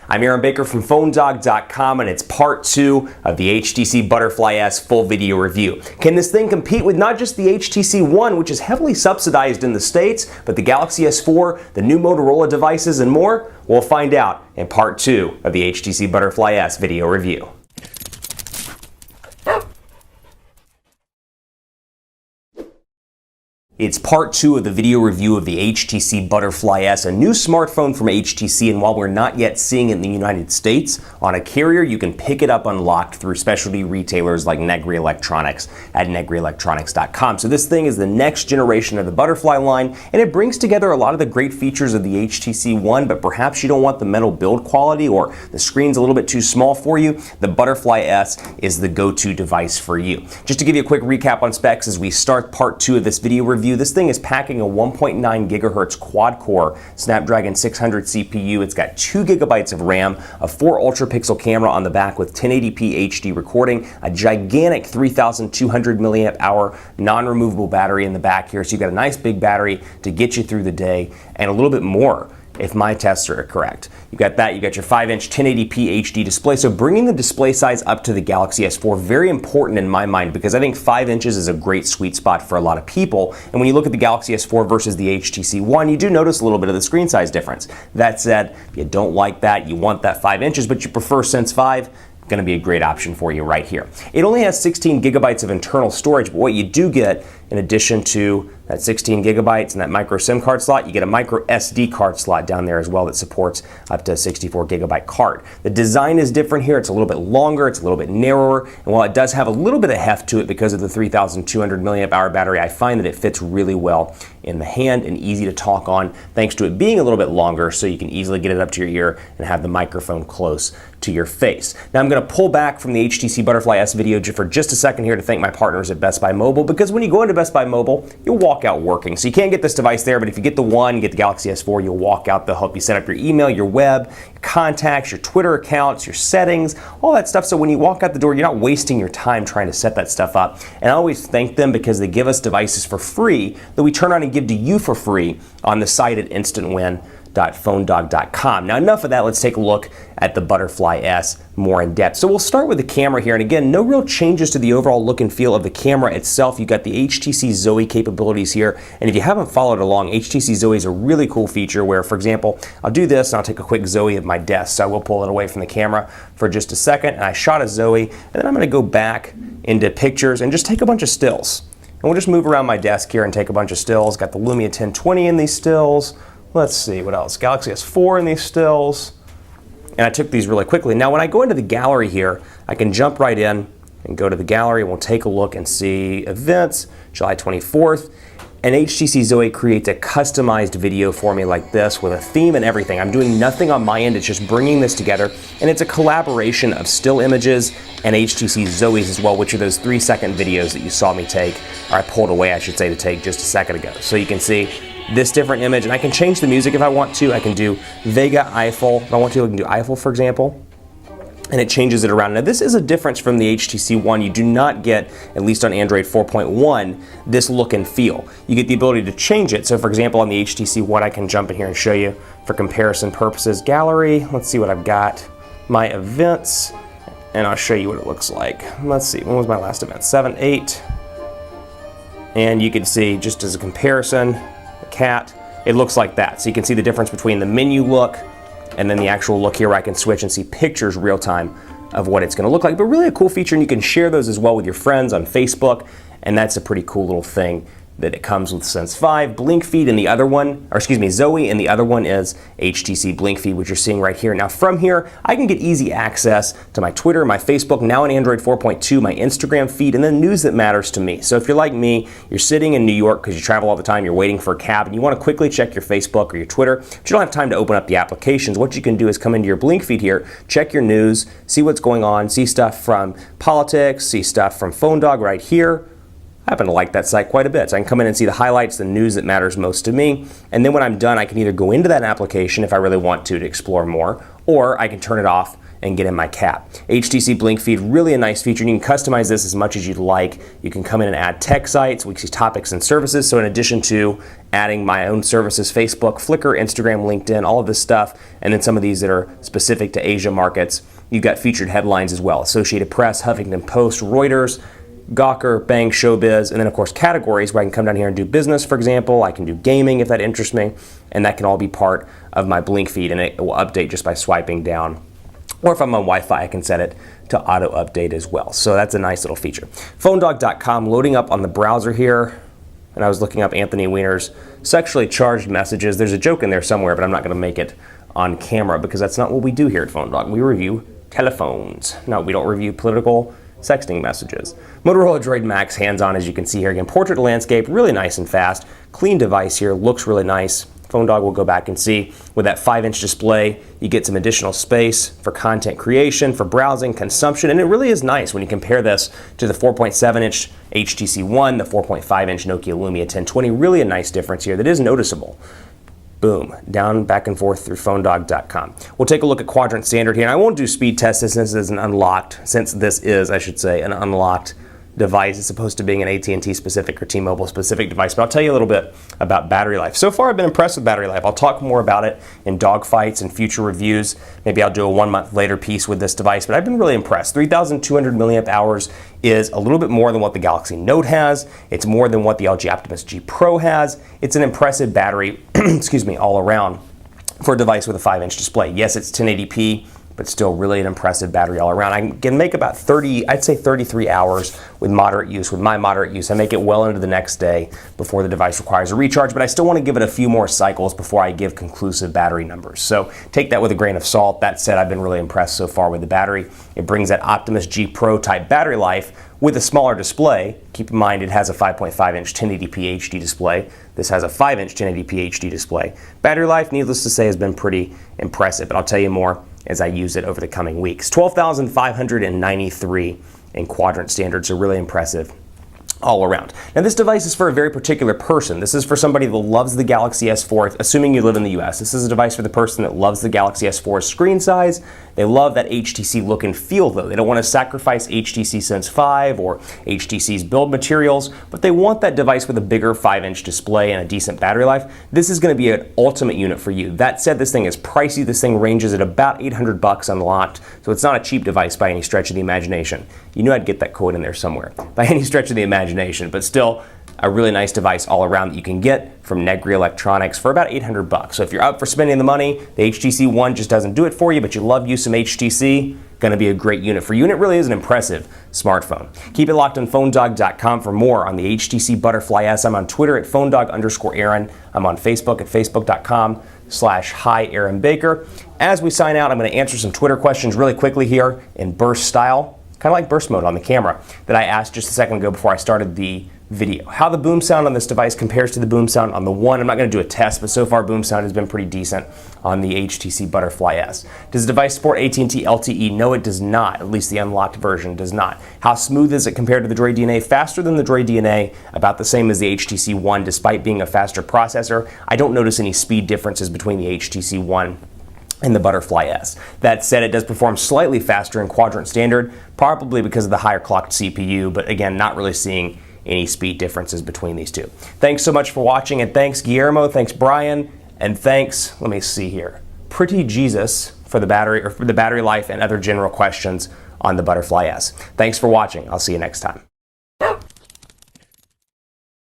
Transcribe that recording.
I'm Aaron Baker from PhoneDog.com, and it's part 2 of the HTC Butterfly S full video review. Can this thing compete with not just the HTC One, which is heavily subsidized in the States, but the Galaxy S4, the new Motorola devices, and more? We'll find out in part 2 of the HTC Butterfly S video review. It's part 2 of the video review of the HTC Butterfly S, a new smartphone from HTC, and while we're not yet seeing it in the United States, on a carrier you can pick it up unlocked through specialty retailers like Negri Electronics at negrielectronics.com. So this thing is the next generation of the Butterfly line, and it brings together a lot of the great features of the HTC One, but perhaps you don't want the metal build quality or the screen's a little bit too small for you. The Butterfly S is the go-to device for you. Just to give you a quick recap on specs as we start part 2 of this video review, this thing is packing a 1.9 gigahertz quad-core Snapdragon 600 CPU. It's got 2 gigabytes of RAM, a 4 ultra-pixel camera on the back with 1080p HD recording, a gigantic 3,200 milliamp hour non-removable battery in the back here, so you've got a nice big battery to get you through the day, and a little bit more if my tests are correct. You got that, you got your 5-inch 1080p HD display, so bringing the display size up to the Galaxy S4, very important in my mind, because I think 5 inches is a great sweet spot for a lot of people, and when you look at the Galaxy S4 versus the HTC One, you do notice a little bit of the screen size difference. That said, if you don't like that, you want that 5 inches, but you prefer Sense 5, going to be a great option for you right here. It only has 16 gigabytes of internal storage, but what you do get in addition to that 16 gigabytes and that micro SIM card slot, you get a micro SD card slot down there as well that supports up to a 64 gigabyte card. The design is different here. It's a little bit longer, it's a little bit narrower, and while it does have a little bit of heft to it because of the 3,200 milliamp hour battery, I find that it fits really well in the hand and easy to talk on thanks to it being a little bit longer, so you can easily get it up to your ear and have the microphone close to your face. Now I'm going to pull back from the HTC Butterfly S video for just a second here to thank my partners at Best Buy Mobile, because when you go into Best Buy Mobile, you'll walk out working. So you can't get this device there, but if you get the One, you get the Galaxy S4, you'll walk out. They'll help you set up your email, your web, your contacts, your Twitter accounts, your settings, all that stuff. So when you walk out the door, you're not wasting your time trying to set that stuff up. And I always thank them because they give us devices for free that we turn on and give to you for free on the site at instantwin.phonedog.com. Now enough of that, let's take a look at the Butterfly S more in depth. So we'll start with the camera here, and again, no real changes to the overall look and feel of the camera itself. You've got the HTC Zoe capabilities here, and if you haven't followed along, HTC Zoe is a really cool feature where, for example, I'll do this and I'll take a quick Zoe of my desk, so I will pull it away from the camera for just a second, and I shot a Zoe, and then I'm going to go back into pictures and just take a bunch of stills. And we'll just move around my desk here and take a bunch of stills. Got the Lumia 1020 in these stills. Let's see, what else? Galaxy S4 in these stills. And I took these really quickly. Now when I go into the gallery here, I can jump right in and go to the gallery, and we'll take a look and see events, July 24th. And HTC Zoe creates a customized video for me like this with a theme and everything. I'm doing nothing on my end, it's just bringing this together. And it's a collaboration of still images and HTC Zoe's as well, which are those 3-second videos that you saw me take, or I pulled away, I should say, to take just a second ago. So you can see this different image, and I can change the music if I want to. I can do Vega, Eiffel. If I want to, I can do Eiffel, for example, and it changes it around. Now this is a difference from the HTC One. You do not get, at least on Android 4.1, this look and feel. You get the ability to change it. So for example, on the HTC One, I can jump in here and show you for comparison purposes. Gallery, let's see what I've got. My events, and I'll show you what it looks like. Let's see, when was my last event? 7/8. And you can see, just as a comparison, the cat, it looks like that. So you can see the difference between the menu look and then the actual look here where I can switch and see pictures real time of what it's going to look like. But really a cool feature, and you can share those as well with your friends on Facebook, and that's a pretty cool little thing that it comes with Sense 5, Blink Feed, and the other one, or excuse me, Zoe, and the other one is HTC Blink Feed, which you're seeing right here. Now from here, I can get easy access to my Twitter, my Facebook, now in Android 4.2, my Instagram feed, and then news that matters to me. So if you're like me, you're sitting in New York because you travel all the time, you're waiting for a cab, and you want to quickly check your Facebook or your Twitter, but you don't have time to open up the applications, what you can do is come into your Blink Feed here, check your news, see what's going on, see stuff from politics, see stuff from PhoneDog right here. I happen to like that site quite a bit. So I can come in and see the highlights, the news that matters most to me, and then when I'm done, I can either go into that application if I really want to explore more, or I can turn it off and get in my cap. HTC Blink Feed, really a nice feature. You can customize this as much as you'd like. You can come in and add tech sites, weekly topics and services. So in addition to adding my own services, Facebook, Flickr, Instagram, LinkedIn, all of this stuff, and then some of these that are specific to Asia markets, you've got featured headlines as well. Associated Press, Huffington Post, Reuters, Gawker, Bang, Showbiz, and then of course categories where I can come down here and do business, for example. I can do gaming if that interests me, and that can all be part of my Blink feed, and it will update just by swiping down. Or if I'm on Wi-Fi, I can set it to auto update as well. So that's a nice little feature. PhoneDog.com loading up on the browser here, and I was looking up Anthony Weiner's sexually charged messages. There's a joke in there somewhere, but I'm not going to make it on camera because that's not what we do here at PhoneDog. We review telephones. No, we don't review political sexting messages. Motorola Droid Max hands-on, as you can see here. Again, portrait landscape, really nice and fast. Clean device here, looks really nice. PhoneDog will go back and see. With that 5-inch display, you get some additional space for content creation, for browsing, consumption, and it really is nice when you compare this to the 4.7-inch HTC One, the 4.5-inch Nokia Lumia 1020. Really a nice difference here that is noticeable. Boom, down, back and forth through PhoneDog.com. We'll take a look at quadrant standard here, and I won't do speed test since this is an unlocked, an unlocked device as opposed to being an AT&T specific or T-Mobile specific device, but I'll tell you a little bit about battery life. So far I've been impressed with battery life. I'll talk more about it in dogfights and future reviews. Maybe I'll do a 1 month later piece with this device, but I've been really impressed. 3,200 milliamp hours is a little bit more than what the Galaxy Note has. It's more than what the LG Optimus G Pro has. It's an impressive battery, excuse me, all around for a device with a 5-inch display. Yes, it's 1080p, but still really an impressive battery all around. I can make about 33 hours with moderate use. With my moderate use, I make it well into the next day before the device requires a recharge, but I still want to give it a few more cycles before I give conclusive battery numbers. So take that with a grain of salt. That said, I've been really impressed so far with the battery. It brings that Optimus G Pro type battery life with a smaller display. Keep in mind it has a 5.5-inch 1080p HD display. This has a 5-inch 1080p HD display. Battery life, needless to say, has been pretty impressive, but I'll tell you more as I use it over the coming weeks. 12,593 in quadrant standards are really impressive all around. Now this device is for a very particular person. This is for somebody that loves the Galaxy S4, assuming you live in the US. This is a device for the person that loves the Galaxy S4 screen size. They love that HTC look and feel though. They don't want to sacrifice HTC Sense 5 or HTC's build materials, but they want that device with a bigger 5-inch display and a decent battery life. This is going to be an ultimate unit for you. That said, this thing is pricey. This thing ranges at about $800 unlocked, so it's not a cheap device by any stretch of the imagination. You knew I'd get that quote in there somewhere. By any stretch of the imagination, but still a really nice device all around that you can get from Negri Electronics for about $800. So if you're up for spending the money, the HTC One just doesn't do it for you, but you love you some HTC, gonna be a great unit for you, and it really is an impressive smartphone. Keep it locked on PhoneDog.com for more on the HTC Butterfly S. I'm on Twitter at PhoneDog_Aaron. I'm on Facebook at Facebook.com/HiAaronBaker. As we sign out, I'm gonna answer some Twitter questions really quickly here in burst style, kind of like burst mode on the camera, that I asked just a second ago before I started the video. How the boom sound on this device compares to the boom sound on the One. I'm not going to do a test, but so far boom sound has been pretty decent on the HTC Butterfly S. Does the device support AT&T LTE? No, it does not. At least the unlocked version does not. How smooth is it compared to the Droid DNA? Faster than the Droid DNA, about the same as the HTC One, despite being a faster processor. I don't notice any speed differences between the HTC One and the Butterfly S. That said, it does perform slightly faster in quadrant standard, probably because of the higher clocked CPU, but again, not really seeing any speed differences between these two. Thanks so much for watching, and thanks Guillermo, thanks Brian, and thanks, let me see here, Pretty Jesus for the battery life and other general questions on the Butterfly S. Thanks for watching. I'll see you next time.